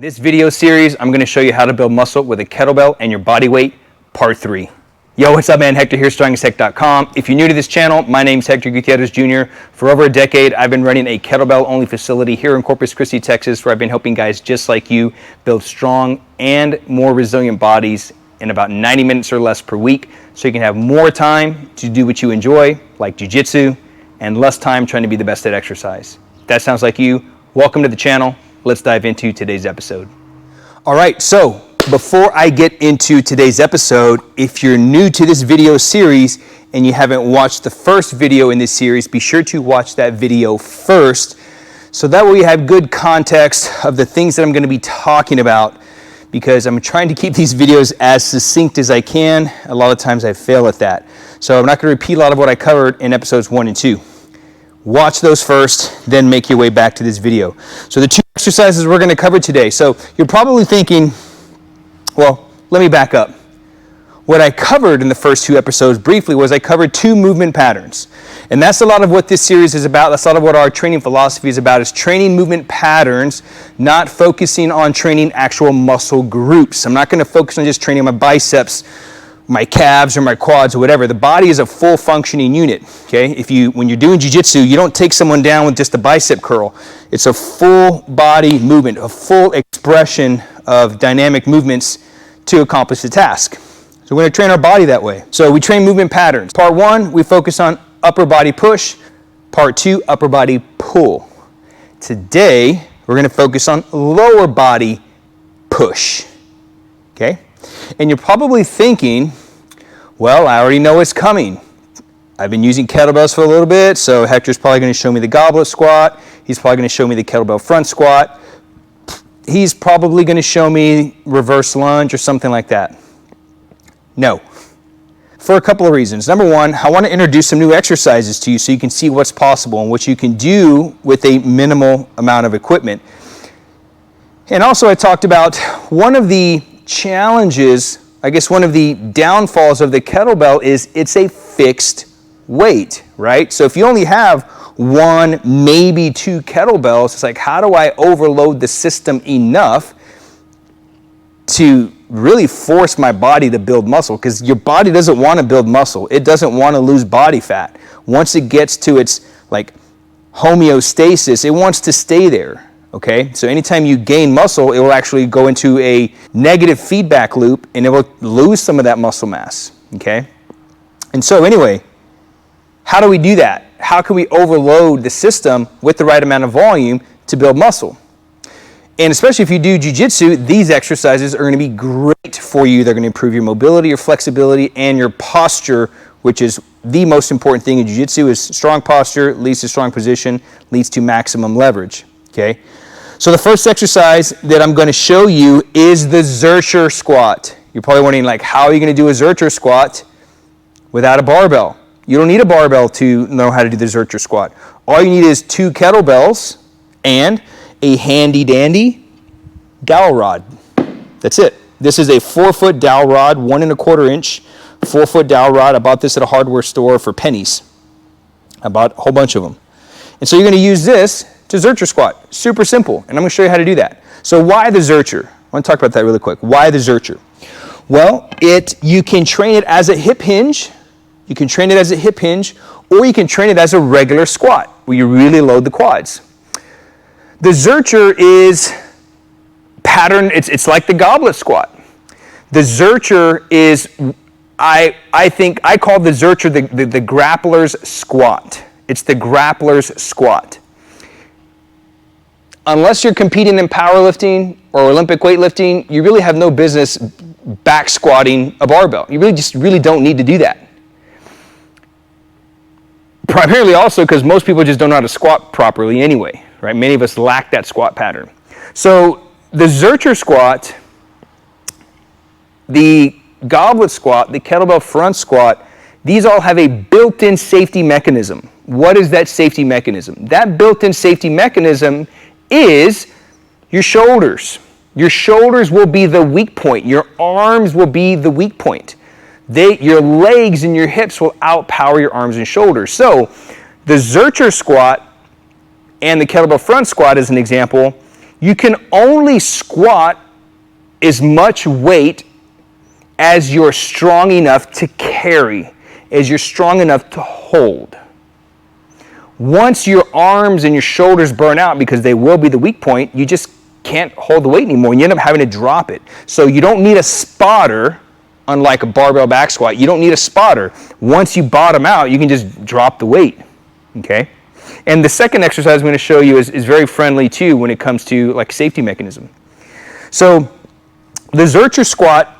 In this video series, I'm going to show you how to build muscle with a kettlebell and your body weight, part 3. Yo, what's up, man? Hector here, StrongAsHeck.com. If you're new to this channel, my name's Hector Gutierrez Jr. For over a decade, I've been running a kettlebell-only facility here in Corpus Christi, Texas, where I've been helping guys just like you build strong and more resilient bodies in about 90 minutes or less per week, so you can have more time to do what you enjoy, like Jiu-Jitsu, and less time trying to be the best at exercise. If that sounds like you, welcome to the channel. Let's dive into today's episode. All right, so before I get into today's episode, if you're new to this video series and you haven't watched the first video in this series, be sure to watch that video first, so that way you have good context of the things that I'm going to be talking about, because I'm trying to keep these videos as succinct as I can. A lot of times I fail at that. So I'm not going to repeat a lot of what I covered in episodes 1 and 2. Watch those first, then make your way back to this video. So the two exercises we're going to cover today. So you're probably thinking, well, let me back up. What I covered in the first 2 episodes briefly was I covered 2 movement patterns. And that's a lot of what this series is about. That's a lot of what our training philosophy is about, is training movement patterns, not focusing on training actual muscle groups. I'm not going to focus on just training my biceps, my calves, or my quads, or whatever. The body is a full functioning unit. Okay? When you're doing jiu-jitsu, you don't take someone down with just a bicep curl. It's a full body movement, a full expression of dynamic movements to accomplish the task. So we're going to train our body that way. So we train movement patterns. Part 1, we focus on upper body push. Part 2, upper body pull. Today, we're going to focus on lower body push. Okay? And you're probably thinking, well, I already know what's coming. I've been using kettlebells for a little bit, so Hector's probably going to show me the goblet squat. He's probably going to show me the kettlebell front squat. He's probably going to show me reverse lunge or something like that. No. For a couple of reasons. Number one, I want to introduce some new exercises to you so you can see what's possible and what you can do with a minimal amount of equipment. And also I talked about one of the challenges, I guess one of the downfalls of the kettlebell is it's a fixed weight, right? So if you only have 1, maybe 2 kettlebells, it's like, how do I overload the system enough to really force my body to build muscle? Because your body doesn't want to build muscle. It doesn't want to lose body fat. Once it gets to its like homeostasis, it wants to stay there. Okay, so anytime you gain muscle, it will actually go into a negative feedback loop and it will lose some of that muscle mass. Okay, and so anyway, how do we do that? How can we overload the system with the right amount of volume to build muscle? And especially if you do jiu-jitsu, these exercises are going to be great for you. They're going to improve your mobility, your flexibility, and your posture, which is the most important thing in jiu-jitsu. Is strong posture leads to strong position, leads to maximum leverage. Okay, so the first exercise that I'm going to show you is the Zercher Squat. You're probably wondering, like, how are you going to do a Zercher Squat without a barbell? You don't need a barbell to know how to do the Zercher Squat. All you need is 2 kettlebells and a handy-dandy dowel rod. That's it. This is a 4-foot dowel rod, 1 1/4 inch, 4-foot dowel rod. I bought this at a hardware store for pennies. I bought a whole bunch of them. And so you're going to use this to Zercher squat. Super simple. And I'm going to show you how to do that. So why the Zercher? I want to talk about that really quick. Why the Zercher? Well, you can train it as a hip hinge. You can train it as a hip hinge, or you can train it as a regular squat where you really load the quads. The Zercher is pattern, it's like the goblet squat. The Zercher is, I call the Zercher the grappler's squat. It's the grappler's squat. Unless you're competing in powerlifting or Olympic weightlifting, you really have no business back squatting a barbell. You really don't need to do that. Primarily also because most people just don't know how to squat properly anyway, right? Many of us lack that squat pattern. So the Zercher squat, the goblet squat, the kettlebell front squat, these all have a built-in safety mechanism. What is that safety mechanism? That built-in safety mechanism is your shoulders. Your shoulders will be the weak point. Your arms will be the weak point. Your legs and your hips will outpower your arms and shoulders. So the Zercher squat and the kettlebell front squat, as an example, You can only squat as much weight as you're strong enough to carry, as you're strong enough to hold. Once your arms and your shoulders burn out, because they will be the weak point, you just can't hold the weight anymore. You end up having to drop it. So you don't need a spotter, unlike a barbell back squat. You don't need a spotter. Once you bottom out, you can just drop the weight, okay? And the second exercise I'm going to show you is very friendly too when it comes to like safety mechanism. So the Zercher Squat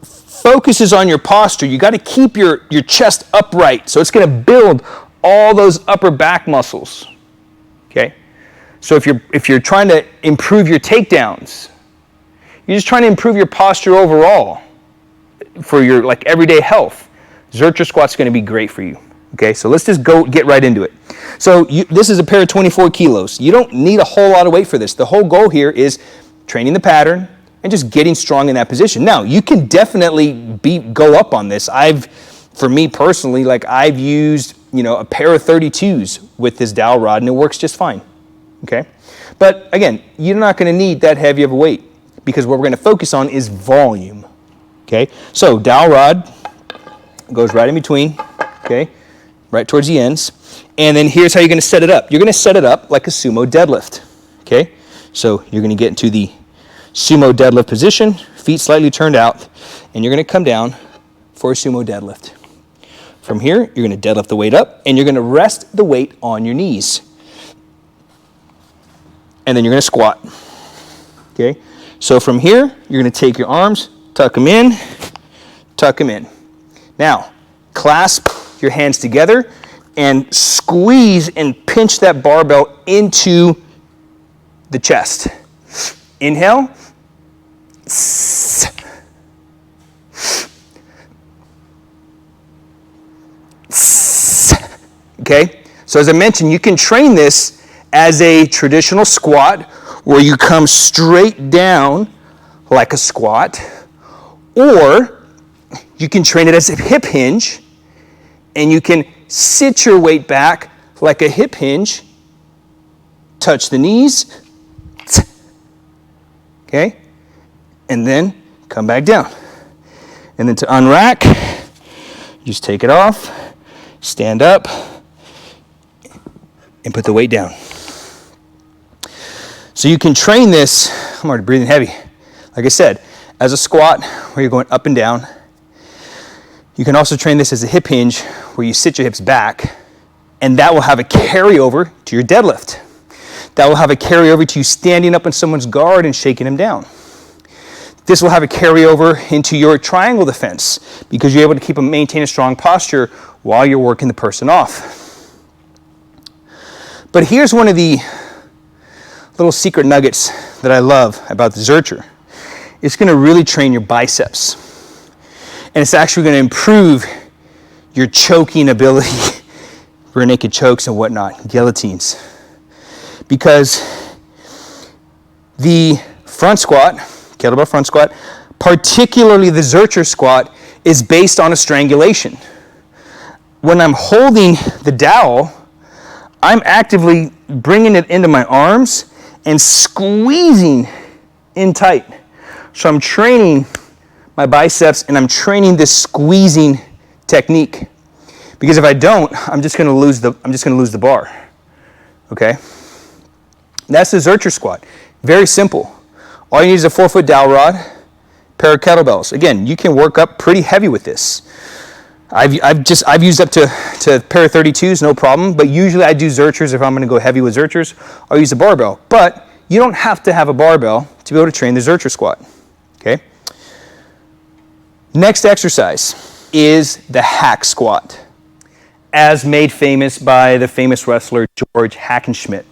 focuses on your posture. You got to keep your chest upright. So it's going to build all those upper back muscles, okay? So if you're trying to improve your takedowns, you're just trying to improve your posture overall for your like everyday health, Zercher Squat's going to be great for you. Okay, so let's just get right into it. So this is a pair of 24 kilos. You don't need a whole lot of weight for this. The whole goal here is training the pattern and just getting strong in that position. Now, you can definitely go up on this. For me personally, like I've used, a pair of 32s with this dowel rod and it works just fine. Okay? But again, you're not going to need that heavy of a weight because what we're going to focus on is volume. Okay? So dowel rod goes right in between, okay? Right towards the ends. And then here's how you're going to set it up. You're going to set it up like a sumo deadlift. Okay? So you're going to get into the sumo deadlift position, feet slightly turned out, and you're going to come down for a sumo deadlift. From here, you're going to deadlift the weight up, and you're going to rest the weight on your knees. And then you're going to squat. Okay? So from here, you're going to take your arms, tuck them in, tuck them in. Now, clasp your hands together and squeeze and pinch that barbell into the chest. Inhale. Okay? So as I mentioned, you can train this as a traditional squat where you come straight down like a squat, or you can train it as a hip hinge and you can sit your weight back like a hip hinge, touch the knees, okay, and then come back down. And then to unrack, just take it off, stand up, and put the weight down. So you can train this, I'm already breathing heavy, like I said, as a squat where you're going up and down. You can also train this as a hip hinge where you sit your hips back, and that will have a carryover to your deadlift. That will have a carryover to you standing up on someone's guard and shaking them down. This will have a carryover into your triangle defense because you're able to maintain a strong posture while you're working the person off. But here's one of the little secret nuggets that I love about the Zercher. It's going to really train your biceps. And it's actually going to improve your choking ability, rear naked chokes and whatnot, guillotines. Because the front squat, kettlebell front squat, particularly the Zercher squat, is based on a strangulation. When I'm holding the dowel, I'm actively bringing it into my arms and squeezing in tight. So I'm training my biceps and I'm training this squeezing technique. Because if I don't, I'm just going to lose the bar. Okay? That's the Zercher squat. Very simple. All you need is a 4-foot dowel rod, pair of kettlebells. Again, you can work up pretty heavy with this. I've used up to a pair of 32s, no problem. But usually I do Zerchers. If I'm going to go heavy with Zerchers, I'll use a barbell. But you don't have to have a barbell to be able to train the Zercher squat. Okay? Next exercise is the hack squat, as made famous by the famous wrestler George Hackenschmidt.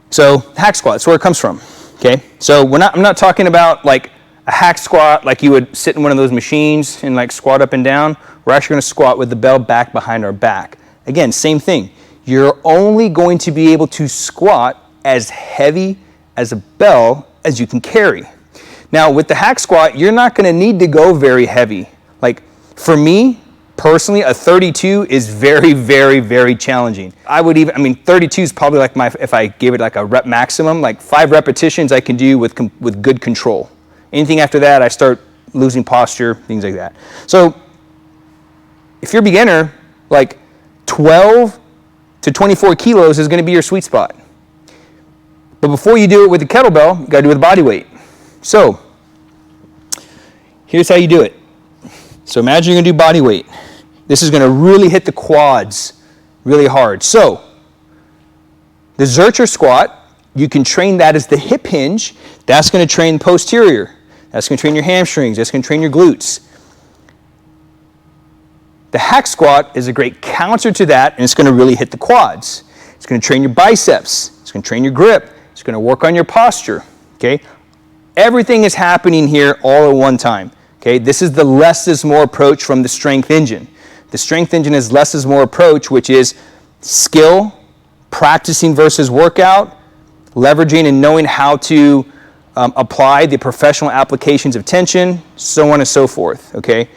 So hack squat, that's where it comes from. Okay? So I'm not talking about like a hack squat like you would sit in one of those machines and like squat up and down. We're actually going to squat with the bell back behind our back. Again, same thing. You're only going to be able to squat as heavy as a bell as you can carry. Now with the hack squat, you're not going to need to go very heavy. Like for me Personally, a 32 is very, very, very challenging. 32 is probably like if I gave it like a rep maximum, like 5 repetitions I can do with good control. Anything after that, I start losing posture, things like that. So if you're a beginner, like 12 to 24 kilos is gonna be your sweet spot. But before you do it with the kettlebell, you gotta do it with body weight. So here's how you do it. So imagine you're gonna do body weight. This is gonna really hit the quads really hard. So the Zercher Squat, you can train that as the hip hinge. That's gonna train posterior. That's gonna train your hamstrings. That's gonna train your glutes. The hack squat is a great counter to that, and it's gonna really hit the quads. It's gonna train your biceps. It's gonna train your grip. It's gonna work on your posture, okay? Everything is happening here all at one time, okay? This is the less is more approach from the strength engine. The strength engine is less is more approach, which is skill, practicing versus workout, leveraging and knowing how to apply the professional applications of tension, so on and so forth, okay?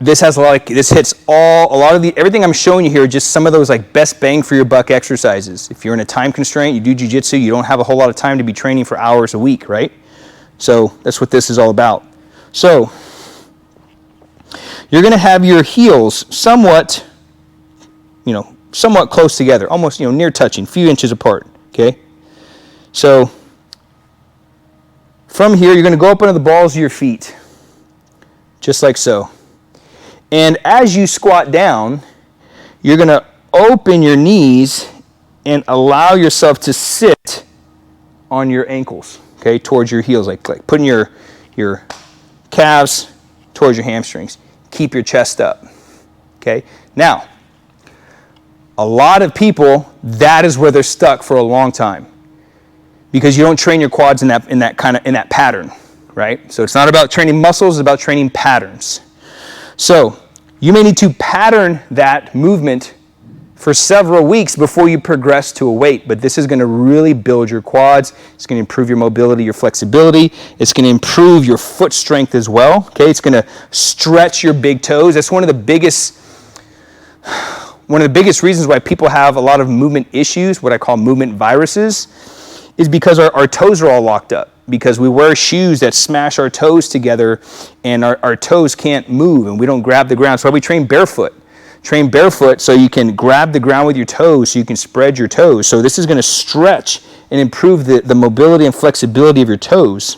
This hits everything I'm showing you here, just some of those like best bang for your buck exercises. If you're in a time constraint, you do jiu-jitsu, you don't have a whole lot of time to be training for hours a week, right? So that's what this is all about. So you're gonna have your heels somewhat close together, almost, near touching, few inches apart, okay? So from here, you're gonna go up under the balls of your feet, just like so. And as you squat down, you're gonna open your knees and allow yourself to sit on your ankles, okay, towards your heels, like putting your calves towards your hamstrings. Keep your chest up, okay? Now, a lot of people, that is where they're stuck for a long time because you don't train your quads in that pattern, right? So it's not about training muscles, it's about training patterns. So you may need to pattern that movement for several weeks before you progress to a weight, but this is gonna really build your quads. It's gonna improve your mobility, your flexibility. It's gonna improve your foot strength as well, okay? It's gonna stretch your big toes. That's one of the biggest reasons why people have a lot of movement issues, what I call movement viruses, is because our toes are all locked up. Because we wear shoes that smash our toes together and our toes can't move and we don't grab the ground. So we train barefoot. Train barefoot so you can grab the ground with your toes so you can spread your toes. So this is gonna stretch and improve the mobility and flexibility of your toes,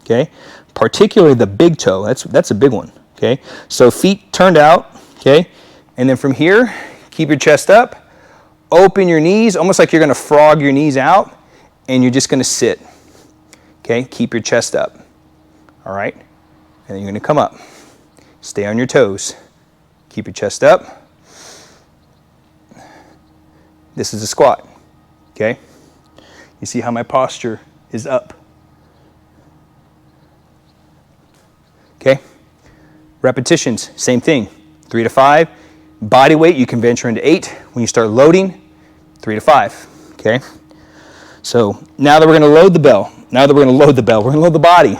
okay? Particularly the big toe, that's a big one, okay? So feet turned out, okay? And then from here, keep your chest up, open your knees, almost like you're gonna frog your knees out, and you're just gonna sit. Okay, keep your chest up, all right? And then you're gonna come up. Stay on your toes. Keep your chest up. This is a squat, okay? You see how my posture is up. Okay? Repetitions, same thing, 3 to 5. Body weight, you can venture into 8. When you start loading, 3 to 5, okay? So now that we're gonna load the bell, we're gonna load the body.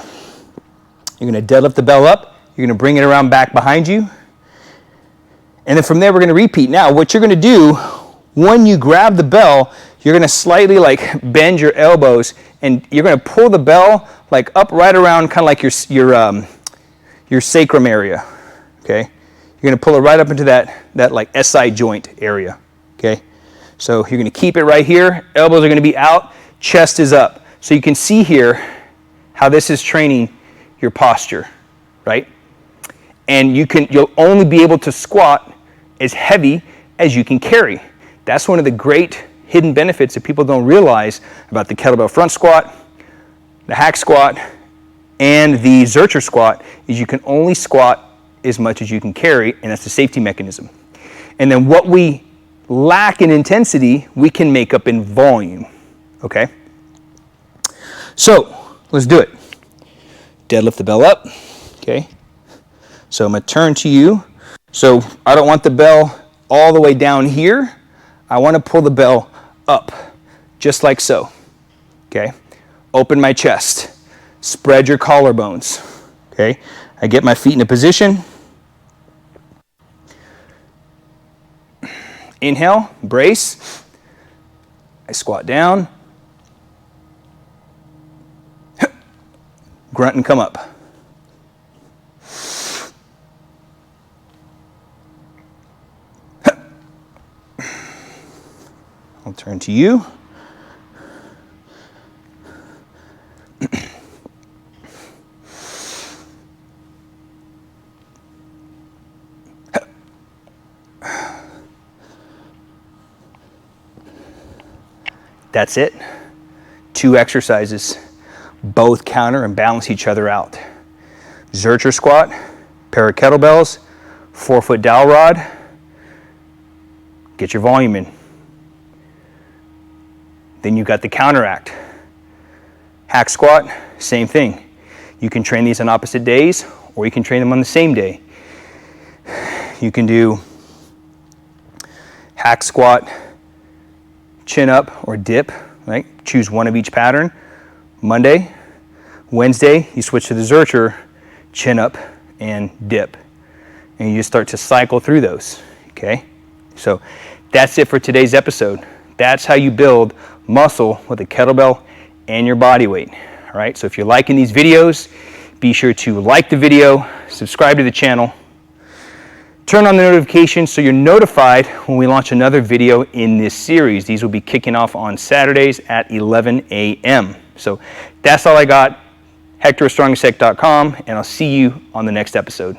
You're gonna deadlift the bell up, you're gonna bring it around back behind you, and then from there we're gonna repeat. Now what you're gonna do, when you grab the bell, you're gonna slightly like bend your elbows and you're gonna pull the bell like up right around kind of like your sacrum area, okay? You're gonna pull it right up into that like SI joint area, okay? So you're gonna keep it right here, elbows are gonna be out, chest is up. So you can see here how this is training your posture, right? And you'll only be able to squat as heavy as you can carry. That's one of the great hidden benefits that people don't realize about the kettlebell front squat, the hack squat, and the Zercher squat, is you can only squat as much as you can carry, and that's the safety mechanism. And then what we lack in intensity, we can make up in volume, okay? So let's do it. Deadlift the bell up, okay? So I'm gonna turn to you. So I don't want the bell all the way down here. I wanna pull the bell up, just like so, okay? Open my chest, spread your collarbones, okay? I get my feet in a position. Inhale, brace. I squat down. Grunt and come up. I'll turn to you. That's it. 2 exercises. Both counter and balance each other out. Zercher squat, pair of kettlebells, 4-foot dowel rod. Get your volume in. Then you've got the counteract. Hack squat, same thing. You can train these on opposite days, or you can train them on the same day. You can do hack squat, chin up or dip, right? Choose one of each pattern. Monday, Wednesday, you switch to the Zercher, chin up and dip. And you just start to cycle through those, okay? So that's it for today's episode. That's how you build muscle with a kettlebell and your body weight, all right? So if you're liking these videos, be sure to like the video, subscribe to the channel, turn on the notifications so you're notified when we launch another video in this series. These will be kicking off on Saturdays at 11 a.m. So that's all I got. HectorStrongAsHeck.com, and I'll see you on the next episode.